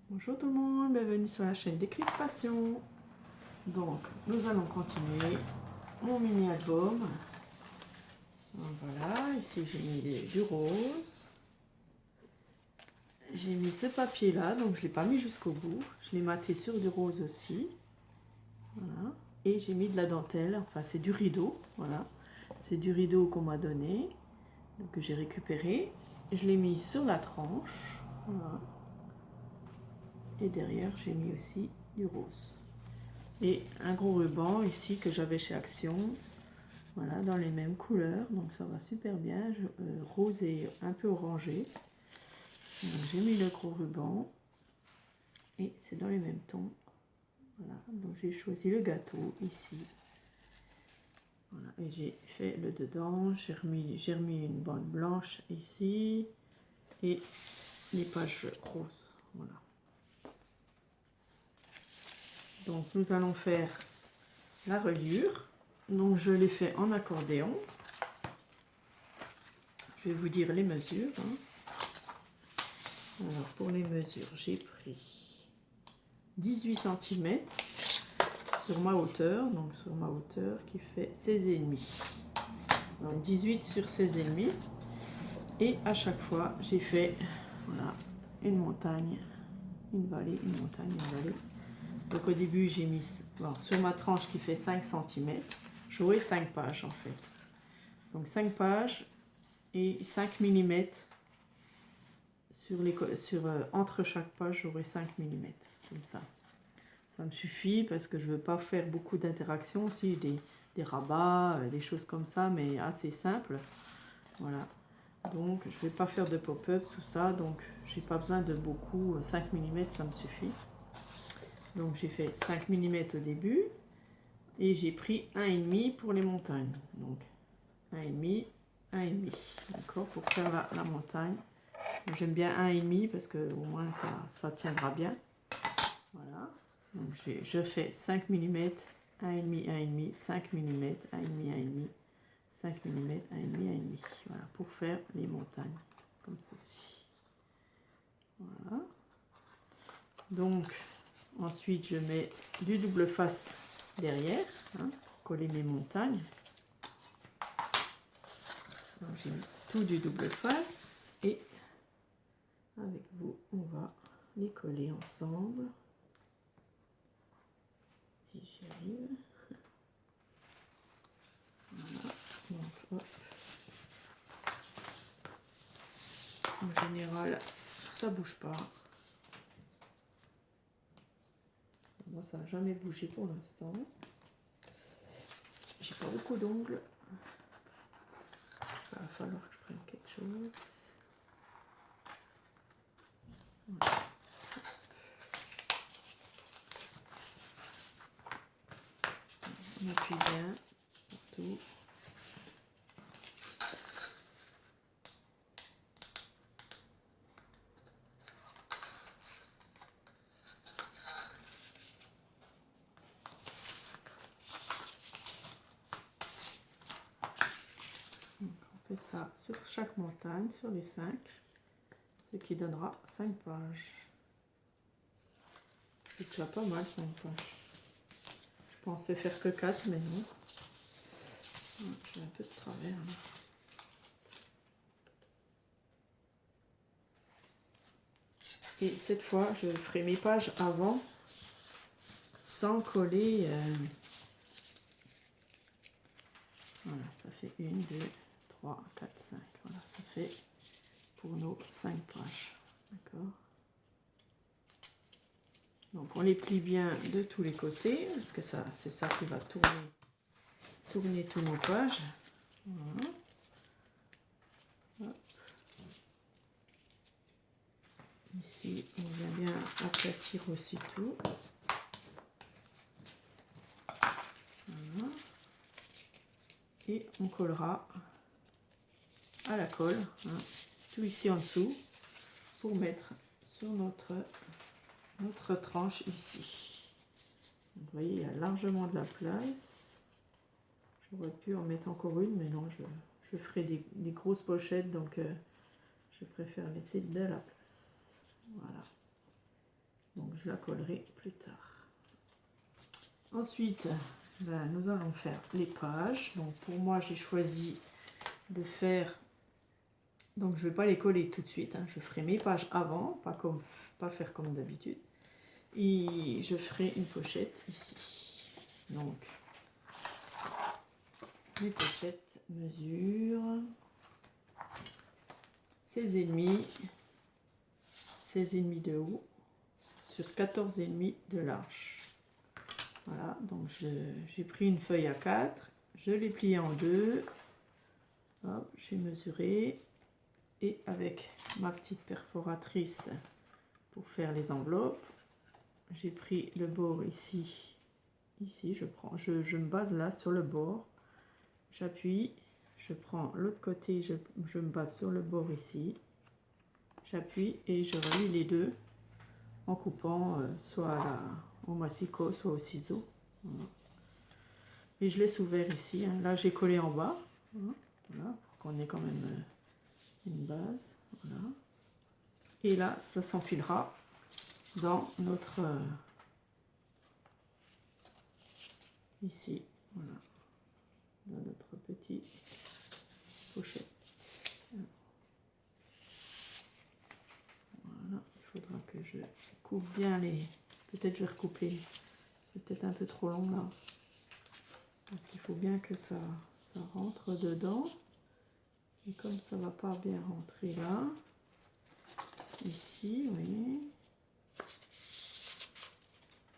Bonjour tout le monde, bienvenue sur la chaîne Décrispation. Donc, nous allons continuer mon mini-album. Voilà, ici j'ai mis du rose. J'ai mis ce papier là, donc je ne l'ai pas mis jusqu'au bout. Je l'ai maté sur du rose aussi. Voilà. Et j'ai mis de la dentelle, enfin c'est du rideau. Voilà, c'est du rideau qu'on m'a donné, donc que j'ai récupéré. Je l'ai mis sur la tranche. Voilà. Et derrière, j'ai mis aussi du rose. Et un gros ruban ici que j'avais chez Action. Voilà, dans les mêmes couleurs. Donc ça va super bien. Rose et un peu orangé. J'ai mis le gros ruban. Et c'est dans les mêmes tons. Voilà, donc j'ai choisi le gâteau ici. Voilà, et j'ai fait le dedans. J'ai remis une bande blanche ici. Et les pages roses. Voilà. Donc nous allons faire la reliure. Donc je l'ai fait en accordéon. Je vais vous dire les mesures. Alors pour les mesures, j'ai pris 18 cm sur ma hauteur. Donc sur ma hauteur qui fait 16,5. Donc 18 sur 16,5. Et à chaque fois, j'ai fait voilà, une montagne, une vallée, une montagne, une vallée. Donc au début, j'ai mis sur ma tranche qui fait 5 cm, j'aurai 5 pages en fait. Donc 5 pages et 5 mm entre chaque page, j'aurai 5 mm comme ça. Ça me suffit parce que je ne veux pas faire beaucoup d'interactions aussi, des rabats, des choses comme ça, mais assez simple. Voilà. Donc je ne vais pas faire de pop-up, tout ça, donc j'ai pas besoin de beaucoup, 5 mm ça me suffit. Donc j'ai fait 5 mm au début et j'ai pris 1,5 pour les montagnes. Donc 1,5, 1,5, d'accord, pour faire la montagne. J'aime bien 1,5 parce que au moins ça tiendra bien. Voilà. Donc je fais 5 mm, 1,5, 1,5, 5 mm, 1,5, 1,5, 5 mm, 1,5, 1,5. Voilà, pour faire les montagnes, comme ceci. Voilà. Donc, ensuite, je mets du double face derrière, pour coller mes montagnes. J'ai mis tout du double face et avec vous, on va les coller ensemble. Si j'y arrive. Voilà. Donc, hop. En général, ça bouge pas. Moi, ça n'a jamais bougé pour l'instant. J'ai pas beaucoup d'ongles. Il va falloir que je prenne quelque chose. Voilà. On appuie bien partout. On fait ça sur chaque montagne, sur les 5, ce qui donnera 5 pages. C'est déjà pas mal 5 pages. Je pensais faire que 4, mais non. J'ai un peu de travers là. Et cette fois, je ferai mes pages avant sans coller. Voilà, ça fait 1, 2, 3, 4, 5. Voilà, ça fait pour nos 5 pages. D'accord. Donc on les plie bien de tous les côtés, parce que c'est ça qui va tourner tous nos pages. Voilà. Hop. Ici, on vient bien aplatir aussi tout. Voilà. Et on collera à la colle, tout ici en dessous, pour mettre sur notre tranche ici. Donc, vous voyez, il y a largement de la place. J'aurais pu en mettre encore une, mais non, je ferai des grosses pochettes, donc je préfère laisser de la place. Voilà. Donc je la collerai plus tard. Ensuite, ben, nous allons faire les pages. Donc pour moi, j'ai choisi de faire... Donc je ne vais pas les coller tout de suite. Hein. Je ferai mes pages avant, pas faire comme d'habitude. Et je ferai une pochette ici. Donc les pochettes mesurent 16,5 de haut sur 14,5 de large. Voilà, donc j'ai pris une feuille A4, je l'ai pliée en deux, j'ai mesuré et avec ma petite perforatrice pour faire les enveloppes, j'ai pris le bord ici, je me base là sur le bord, j'appuie, je prends l'autre côté, je me base sur le bord ici, j'appuie et je relie les deux en coupant soit au massicot, soit au ciseau. Voilà. Et je laisse ouvert ici. Hein. Là, j'ai collé en bas. Voilà, pour qu'on ait quand même une base. Voilà. Et là, ça s'enfilera dans notre... ici. Voilà. Dans notre petit pochette. Voilà. Il faudra que je coupe bien les... Peut-être je vais recouper. C'est peut-être un peu trop long là. Parce qu'il faut bien que ça rentre dedans. Et comme ça va pas bien rentrer là. Ici, oui.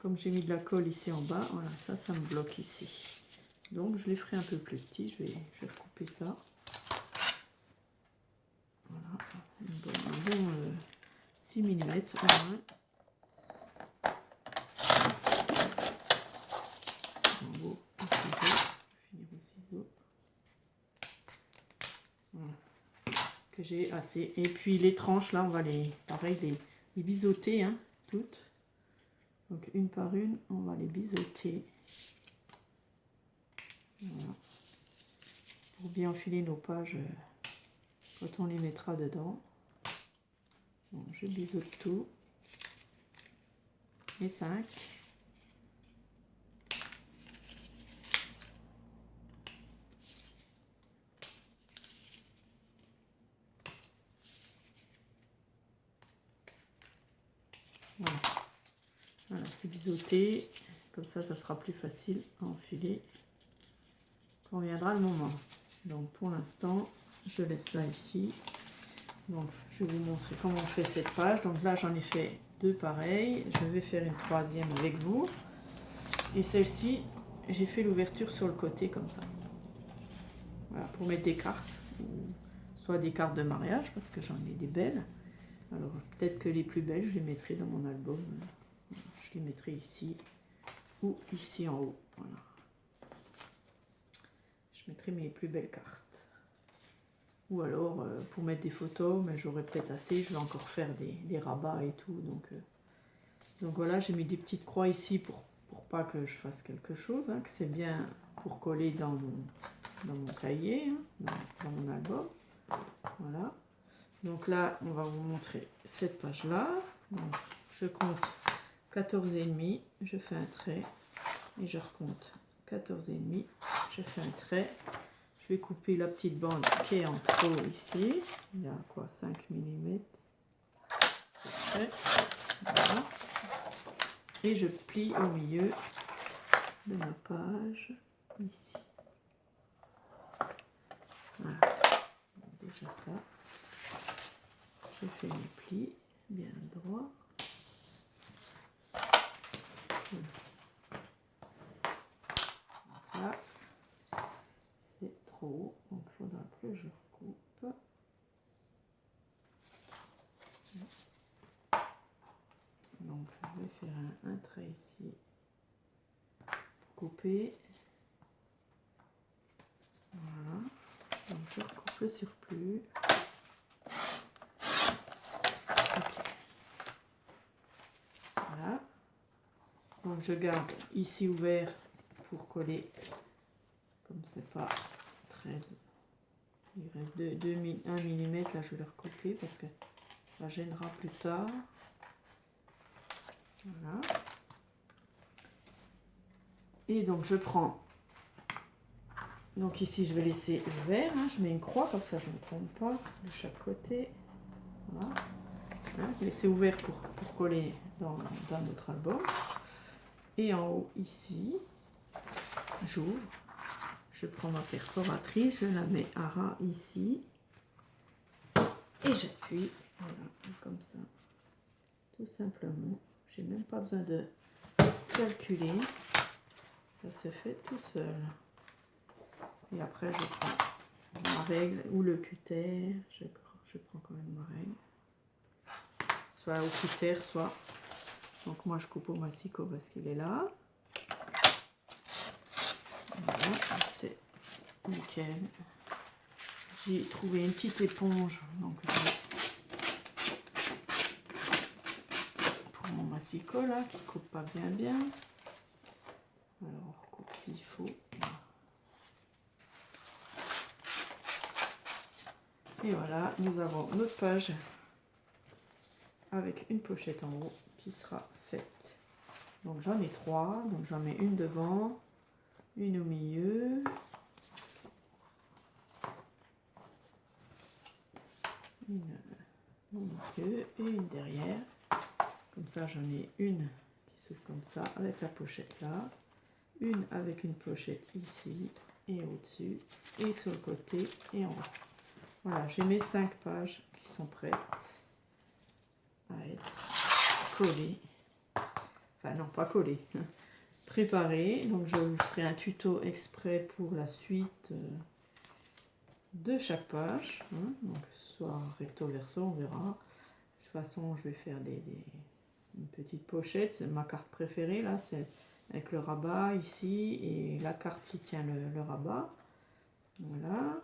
Comme j'ai mis de la colle ici en bas, voilà, ça me bloque ici. Donc je les ferai un peu plus petit. Je vais recouper ça. Voilà, un bon 6 mm au moins. En haut, au ciseau. Je vais finir au ciseau. Voilà. Que j'ai assez. Et puis les tranches, là, on va pareil, les biseauter, hein, toutes. Donc une par une, on va les biseauter. Voilà. Pour bien enfiler nos pages quand on les mettra dedans. Bon, je biseaute tout. Les 5. Voilà, voilà, c'est biseauté. Comme ça sera plus facile à enfiler quand viendra le moment. Donc pour l'instant, je laisse ça ici. Donc je vais vous montrer comment on fait cette page. Donc là, j'en ai fait deux pareilles. Je vais faire une troisième avec vous. Et celle-ci, j'ai fait l'ouverture sur le côté comme ça. Voilà, pour mettre des cartes. Soit des cartes de mariage, parce que j'en ai des belles. Alors peut-être que les plus belles, je les mettrai dans mon album. Je les mettrai ici ou ici en haut. Voilà. Je mettrai mes plus belles cartes. Ou alors pour mettre des photos, mais j'aurai peut-être assez. Je vais encore faire des rabats et tout. Donc voilà, j'ai mis des petites croix ici pour pas que je fasse quelque chose. Hein, que c'est bien pour coller dans mon cahier, hein, dans mon album. Voilà. Donc là, on va vous montrer cette page-là. Donc je compte 14,5, je fais un trait et je recompte 14,5, je fais un trait. Je vais couper la petite bande qui est en trop ici. Il y a quoi, 5 mm. Voilà. Et je plie au milieu de ma page ici. Voilà. Donc, déjà ça. Je fais mes plis bien droit. Voilà. C'est trop haut, donc il faudra que je recoupe. Donc je vais faire un trait ici pour couper. Voilà. Donc je recoupe le surplus. Okay. Voilà. Donc je garde ici ouvert pour coller. Comme c'est pas très... Il reste 1 mm, là je vais le recouper parce que ça gênera plus tard. Voilà. Et donc je prends, donc ici je vais laisser ouvert, hein, je mets une croix comme ça je ne me trompe pas de chaque côté. Voilà. Hein, laisser ouvert pour coller dans notre album. Et en haut ici, j'ouvre, je prends ma perforatrice, je la mets à ras ici et j'appuie, voilà, comme ça, tout simplement. J'ai même pas besoin de calculer, ça se fait tout seul. Et après je prends ma règle ou le cutter, je prends quand même ma règle, soit au cutter, soit, donc moi je coupe au massicot parce qu'il est là. Voilà, c'est nickel. J'ai trouvé une petite éponge donc pour mon massicot là qui coupe pas bien. Alors on recoupe s'il faut. Et voilà, nous avons notre page avec une pochette en haut qui sera faite. Donc j'en ai 3, donc j'en mets une devant, une au milieu, une au milieu et une derrière. Comme ça j'en ai une qui s'ouvre comme ça avec la pochette là, une avec une pochette ici et au-dessus et sur le côté et en haut. Voilà, j'ai mes 5 pages qui sont prêtes à être collées. Enfin non, pas collées, préparées. Donc je vous ferai un tuto exprès pour la suite de chaque page. Hein. Donc soit recto verso, on verra. De toute façon, je vais faire une petite pochette. C'est ma carte préférée là, c'est avec le rabat ici et la carte qui tient le rabat. Voilà.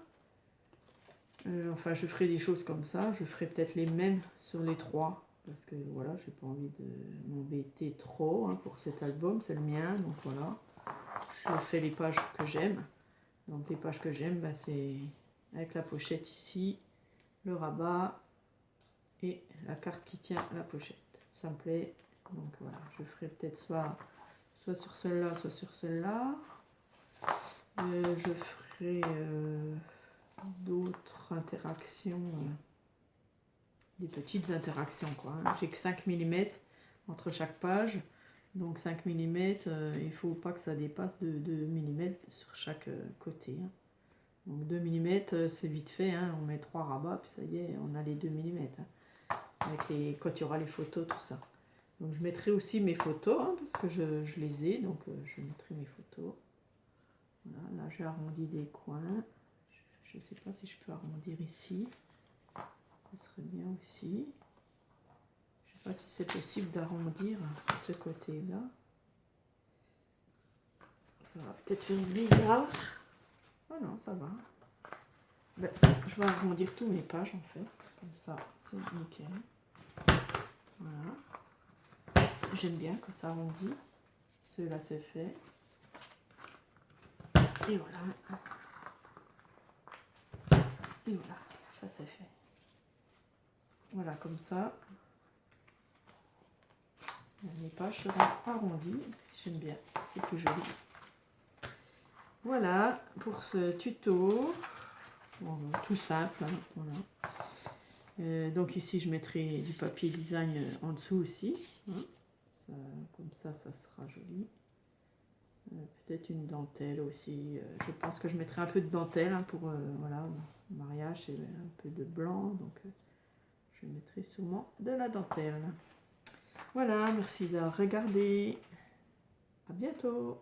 Enfin, je ferai des choses comme ça. Je ferai peut-être les mêmes sur les 3. Parce que voilà, j'ai pas envie de m'embêter trop hein, pour cet album. C'est le mien. Donc voilà. Je fais les pages que j'aime. Donc les pages que j'aime, bah, c'est avec la pochette ici, le rabat et la carte qui tient la pochette. Ça me plaît. Donc voilà, je ferai peut-être soit sur celle-là, soit sur celle-là. Je ferai... d'autres interactions, des petites interactions quoi. Hein. J'ai que 5 mm entre chaque page, donc 5 mm, il faut pas que ça dépasse de 2 mm sur chaque côté. Hein. Donc 2 mm c'est vite fait, hein. On met 3 rabats, puis ça y est, on a les 2 mm. Hein. Avec quand il y aura les photos, tout ça. Donc je mettrai aussi mes photos, hein, parce que je les ai, donc je mettrai mes photos. Voilà, là j'ai arrondi des coins. Je ne sais pas si je peux arrondir ici. Ce serait bien aussi. Je ne sais pas si c'est possible d'arrondir ce côté-là. Ça va peut-être faire bizarre. Oh non, ça va. Ben, je vais arrondir tous mes pages en fait. Comme ça, c'est nickel. Voilà. J'aime bien quand ça arrondit. Ceux-là, c'est fait. Et voilà. Et voilà, ça c'est fait. Voilà, comme ça, mes pages seront arrondies. J'aime bien, c'est plus joli. Voilà pour ce tuto. Bon, tout simple. Hein, voilà. Donc ici, je mettrai du papier design en dessous aussi. Hein. Ça, comme ça sera joli. Peut-être une dentelle aussi. Je pense que je mettrai un peu de dentelle hein, pour voilà, mariage, c'est un peu de blanc. Donc je mettrai sûrement de la dentelle. Voilà, merci d'avoir regardé. À bientôt.